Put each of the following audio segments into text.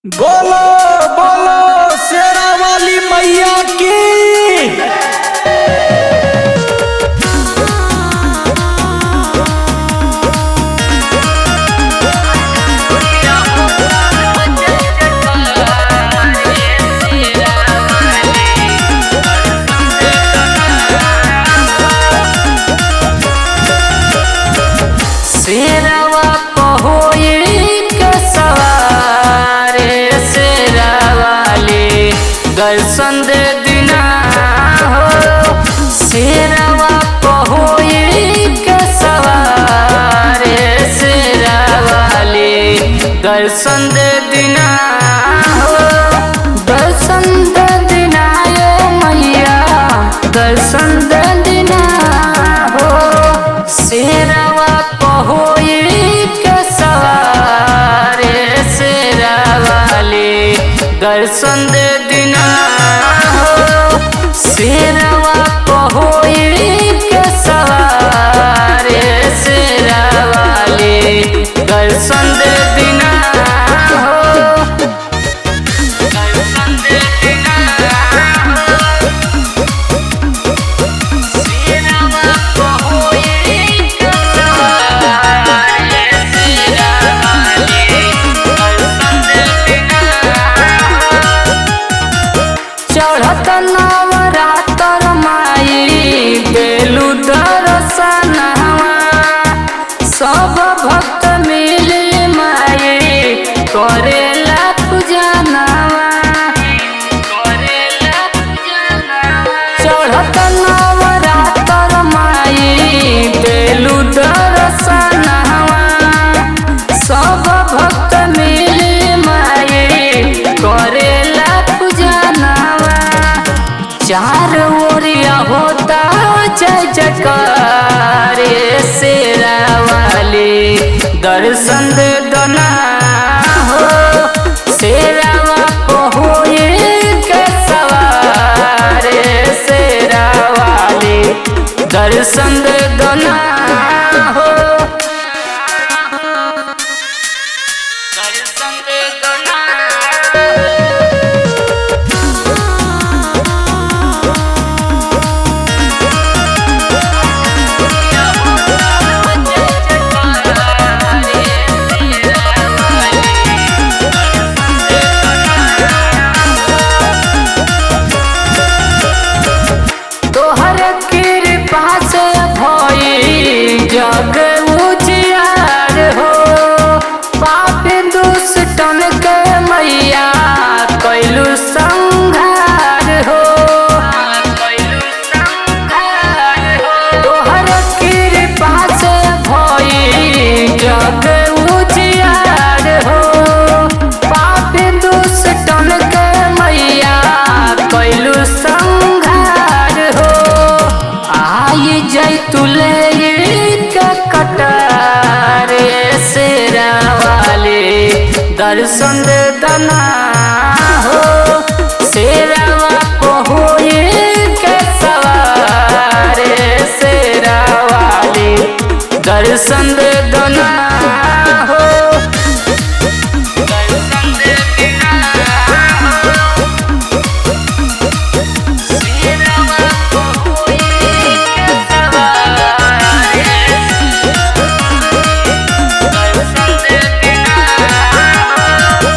बोलो बोलो शेरा वाली मैया की। शेरवा पहोई के सवारे शेरा वाले दर्शन दे दिना हो। शेरवा पहोई के सवारे शेरा वाले दर्शन दे दिना हो। दर्शन दे दिना ये मैया दर्शन दे दिना हो। शेरवा पहोई के सवारे शेरा वाले दर्शन दे दिना हो। शेरवा पहोई के सवारे शेरा वाले दर्शन दे दिना हो। दर्शन दे दिना हो। शेरवा पहोई के सवारे शेरा वाले दर्शन दे दिना हो। चढ़त नवरात्र माई बेलू दर्शनवा सब भक्त मिली माई करेला पूजनवा। चढ़त नवरात्र माई बेलू दर्शनवा सब भक्त मिली माई करेला पूजनवा। चार ओरिया होता जय जयकार शेरा वाले दर्शन दे दना हो। शेरवा पहोई के सवारे शेरा वाले दर्शन दे दना हो। दर्शन दे दना हो। तोहर कृपा से भई जग उजियार हो। पापी दुष्टन के मैया कैलू संहार हो। तोहर कृपा से भई जग उजियार हो। पापी दुष्टन के मैया कैलू संहार हो। आई जैतुले के कटारे शेरा वाले दर्शन दे दना हो। शेरवा पहोई के सवारे शेरा वाले दर्शन दे दना हो। दर्शन दे दिना हो। शेरवा पहोई के सवारे दर्शन दे दिना हो।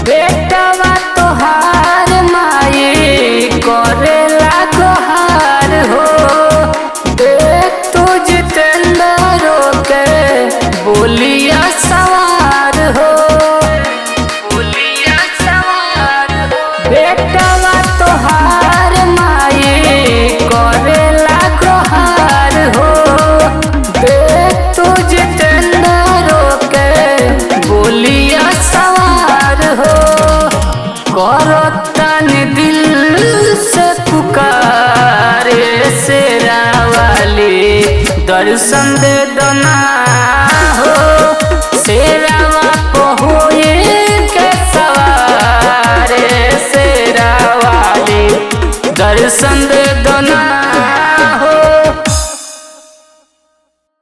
बेटवा तोहार माई करेला गोहार हो। देख तू जितेंद्र के बोलिया सवार हो। बोलिया सवार हो। बेटवा तोहार माई करेला गोहार हो। देख तू जितेंद्र के बोलिया सवार हो। करतन दिल से पुकारे शेरा वाले दर्शन दे दना हो। शेरवा पहोई के सवारे शेरा वाले दर्शन दे